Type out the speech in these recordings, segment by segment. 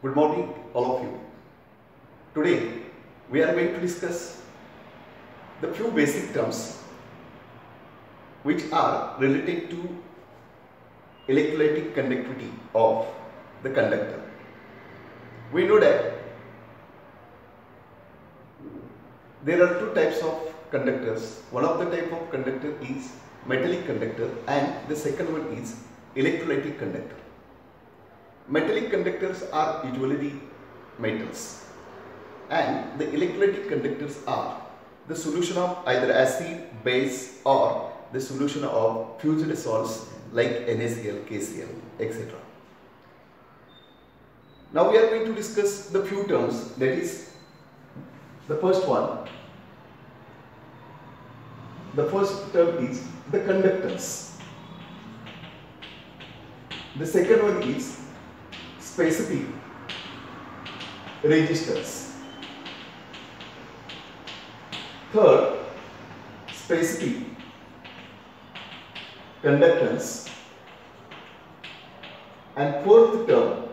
Good morning, all of you. Today, we are going to discuss the few basic terms which are related to electrolytic conductivity of the conductor. We know that there are two types of conductors. One of the type of conductor is metallic conductor and the second one is electrolytic conductor. Metallic conductors are usually metals and the electrolytic conductors are the solution of either acid, base or the solution of fused salts like NaCl, KCl, etc. Now we are going to discuss the few terms, that is the first one. The first term is the conductance. The second one is specific resistance. Third, specific conductance. And fourth term,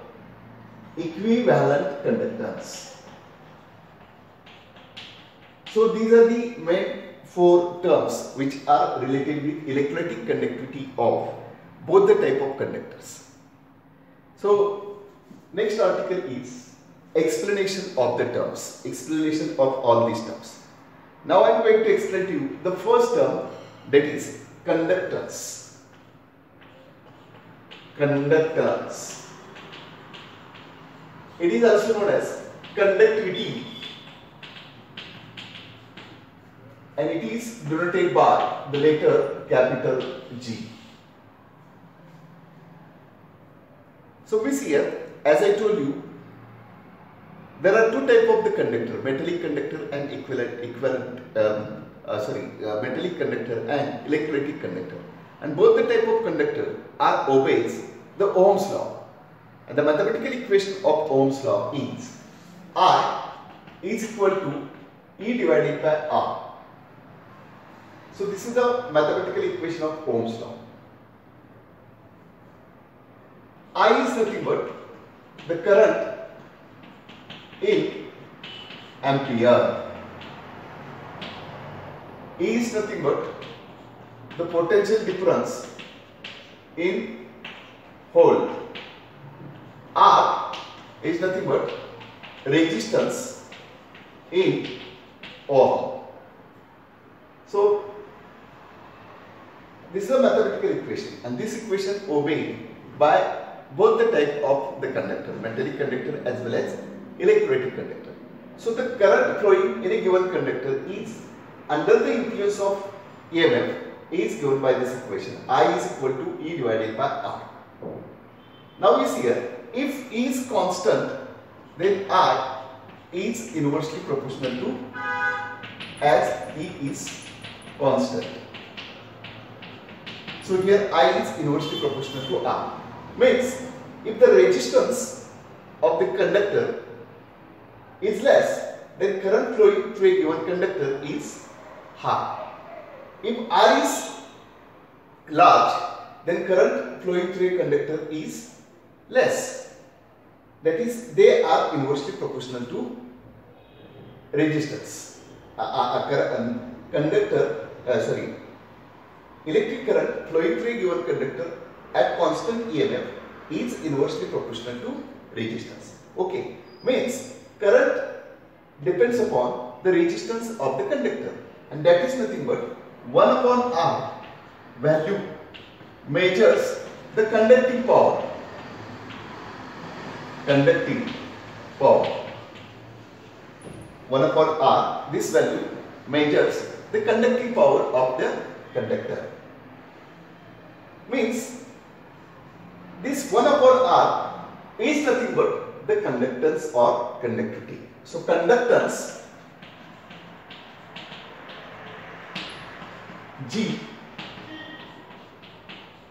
equivalent conductance. So these are the main four terms which are related with electrolytic conductivity of both the type of conductors. So next article is explanation of the terms, explanation of all these terms. Now I am going to explain to you the first term, that is conductance. Conductance. It is also known as conductivity and it is denoted by the letter capital G. So we see here, as I told you, there are two types of the conductor, metallic conductor and metallic conductor and electrolytic conductor. And both the type of conductor are obeys the Ohm's law. And the mathematical equation of Ohm's law is I is equal to E divided by R. So this is the mathematical equation of Ohm's law. I is nothing but the current in ampere. E is nothing but the potential difference in volt. R is nothing but resistance in ohm. So this is a mathematical equation and this equation obeyed by both the type of the conductor, metallic conductor as well as electrolytic conductor. So the current flowing in a given conductor is under the influence of EMF is given by this equation. I is equal to E divided by R. Now we see here, if E is constant, then I is inversely proportional to as E is constant. So here I is inversely proportional to R. Means if the resistance of the conductor is less, then current flowing through a given conductor is high. If R is large, then current flowing through a conductor is less. That is, they are inversely proportional to resistance. Electric current flowing through a given conductor at constant EMF is inversely proportional to resistance. Okay, means current depends upon the resistance of the conductor and that is nothing but 1 upon R value measures the conducting power. Conducting power 1 upon R, this value measures the conducting power of the conductor. Means this 1 upon R is nothing but the conductance or conductivity. So conductance G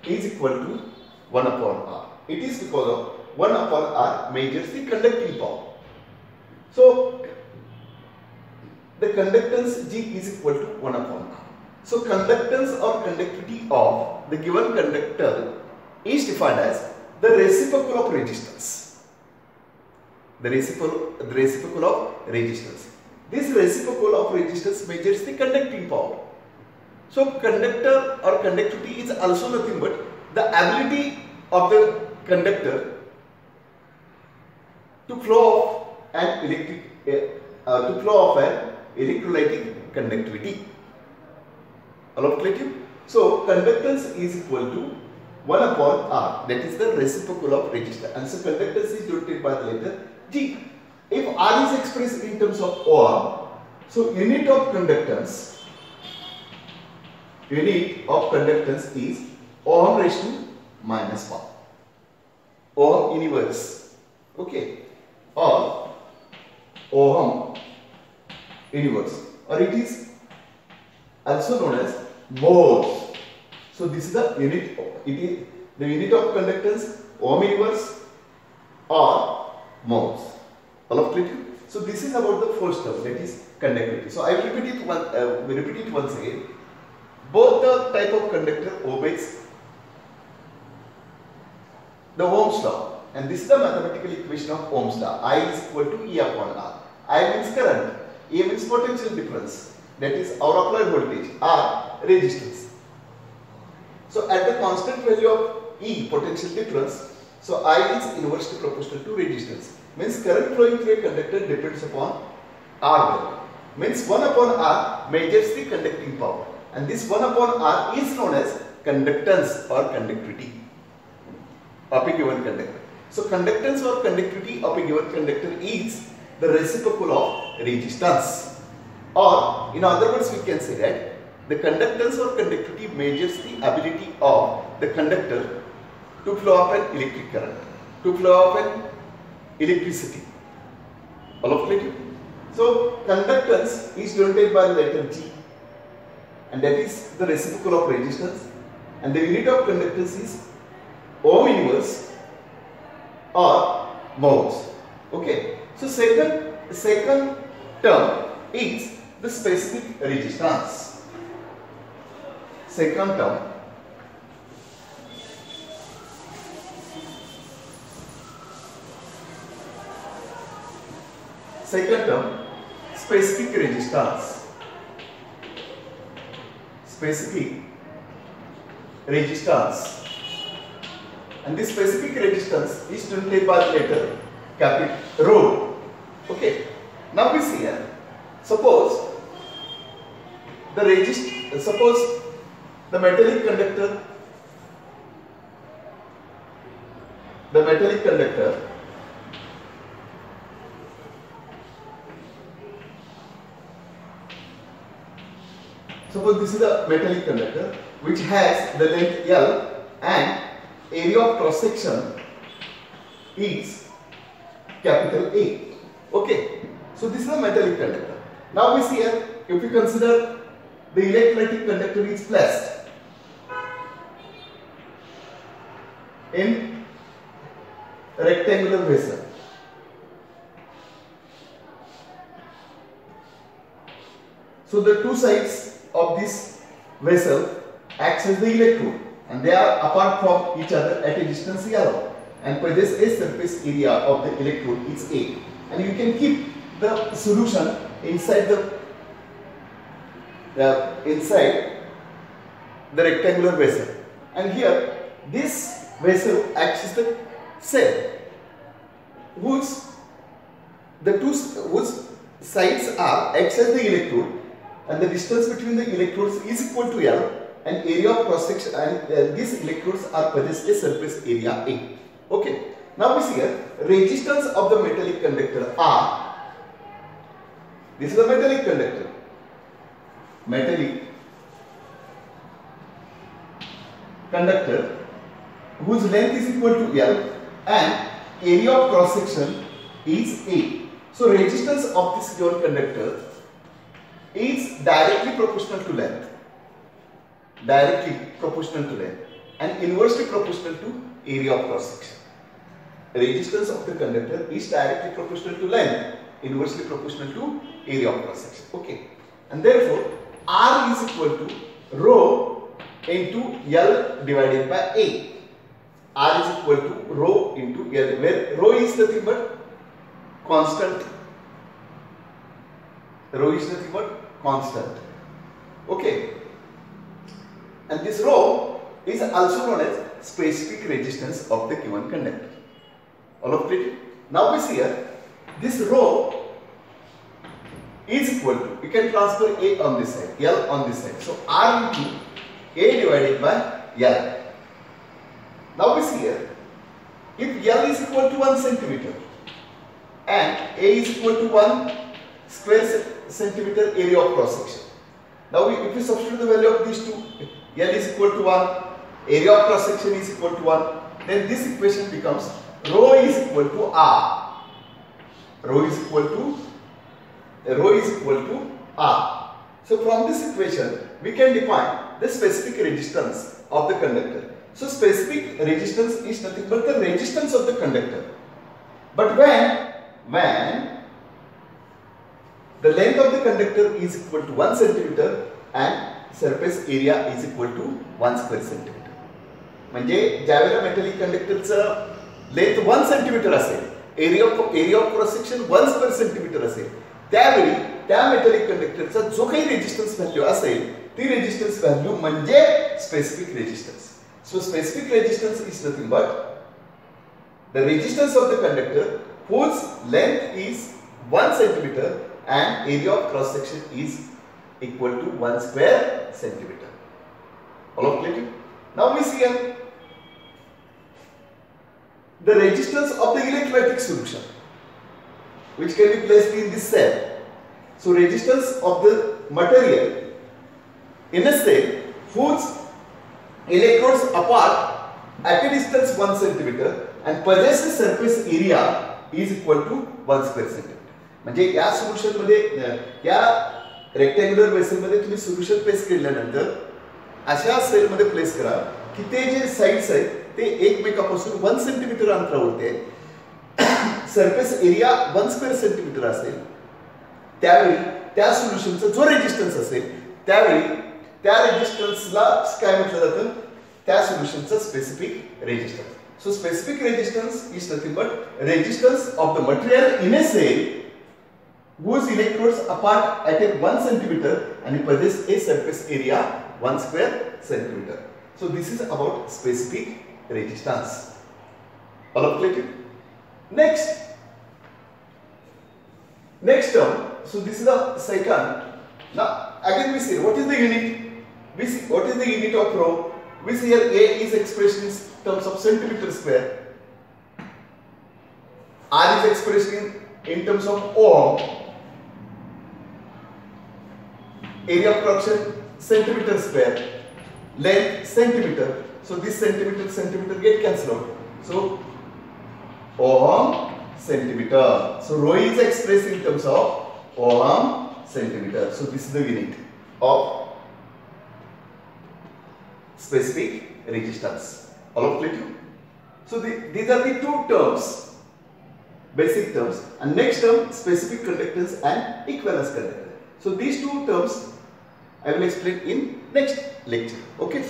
is equal to 1 upon R. It is because of 1 upon R measures the conducting power. So the conductance G is equal to 1 upon R. So conductance or conductivity of the given conductor is defined as the reciprocal of resistance. the reciprocal of resistance. This reciprocal of resistance measures the conducting power. So conductor or conductivity is also nothing but the ability of the conductor to flow of an electrolytic conductivity. All of clear? So conductance is equal to 1 upon R, that is the reciprocal of resistance, and so conductance is denoted by the letter G. If R is expressed in terms of ohm, so unit of conductance is ohm raised to minus 1, ohm inverse, okay, or ohm inverse, or it is also known as moles. So this is the unit. It is the unit of conductance, ohm inverse or moles. All of clear? So this is about the first term, that is conductivity. So I will repeat it once again. Both the type of conductor obeys the Ohm's law, and this is the mathematical equation of Ohm's law. I is equal to E upon R. I means current, A means potential difference, that is our applied voltage, R resistance. So at the constant value of E, potential difference, so I is inversely proportional to resistance. Means current flowing through a conductor depends upon R value. Means 1 upon R measures the conducting power, and this 1 upon R is known as conductance or conductivity of a given conductor. So conductance or conductivity of a given conductor is the reciprocal of resistance, or in other words we can say that the conductance or conductivity measures the ability of the conductor to flow up an electric current, to flow up an electricity. All of it. So conductance is denoted by the letter G, and that is the reciprocal of resistance, and the unit of conductance is ohm inverse or moles. Okay. So second term is the specific resistance. Second term specific resistance. And this specific resistance is denoted by the letter capital rho. Okay. Now we see here. Suppose the metallic conductor suppose this is the metallic conductor which has the length L and area of cross section is capital A. Okay. So this is the metallic conductor. Now we see here, if we consider the electrolytic conductor is placed in a rectangular vessel. So the two sides of this vessel acts as the electrode, and they are apart from each other at a distance L, and possess a surface area of the electrode is A, and you can keep the solution inside the rectangular vessel, and here this vessel acts as the cell whose sides are acts as the electrode, and the distance between the electrodes is equal to L, and area of cross section, and these electrodes are possess a surface area A. Okay. Now we see here resistance of the metallic conductor R. This is the metallic conductor. Metallic conductor whose length is equal to L and area of cross section is A. So resistance of this given conductor is directly proportional to length, and inversely proportional to area of cross section. Resistance of the conductor is directly proportional to length, inversely proportional to area of cross section. Okay, and therefore R is equal to rho into L divided by A. R is equal to rho into L, where rho is nothing but constant. Rho is nothing but constant. Okay. And this rho is also known as specific resistance of the given conductor. All of it. Now we see here, this rho is equal to, you can transfer A on this side, L on this side. So R into A divided by L. Now we see here, if L is equal to 1 centimeter and A is equal to 1 square centimeter area of cross section. Now if we substitute the value of these two, L is equal to 1, area of cross section is equal to 1, then this equation becomes rho is equal to R. Rho is equal to R. So from this equation, we can define the specific resistance of the conductor. So specific resistance is nothing but the resistance of the conductor. But when the length of the conductor is equal to 1 centimeter and surface area is equal to 1 square centimeter. म्हणजे ज्यावेळेला metallic कंडक्टरचं length 1 centimetre असेल, area of cross section 1 square centimetre असेल, त्यावेळी त्या metallic कंडक्टरचा जो काही resistance value असेल, ती रेजिस्टन्स व्हॅल्यू म्हणजे specific resistance. So specific resistance is nothing but the resistance of the conductor whose length is 1 centimeter and area of cross section is equal to 1 square centimeter. All of clear? Now we see here the resistance of the electrolytic solution which can be placed in this cell. So resistance of the material in a cell whose electrodes apart at a distance 1 centimeter and possesses surface area is equal to 1 square centimeter. म्हणजे या solution मध्ये या rectangular vessel मध्ये तुम्ही solution place केल्यानंतर अशा cell मध्ये place करा की ते जे साइड्स आहेत ते एकमेकांपासून 1 सेंटीमीटर अंतरावरती आहेत. सरफेस एरिया 1 स्क्वेअर सेंटीमीटर असेल, त्यावेळी त्या सोल्युशनचा जो रेजिस्टन्स असेल त्यावेळी त्या रेजिस्टन्सला काय म्हटलं जातं, त्या सोल्युशनचा specific resistance. So specific resistance is nothing but resistance of the material in a cell whose electrodes apart at a 1 centimeter and possess a surface area 1 square centimeter. So this is about specific resistance. All of clear? Next term. So this is the second. Now again we see what is the unit. We see what is the unit of rho. We see here A is expressed in terms of centimeter square. R is expressed in terms of ohm. Area of cross section centimeter square, length centimeter. So this centimeter get cancelled out. So ohm centimeter. So rho is expressed in terms of ohm centimeter. So this is the unit of specific resistance. All of clear? So these are the two terms, basic terms, and next term specific conductance and equivalence conductance. So these two terms I will explain in next lecture. Okay.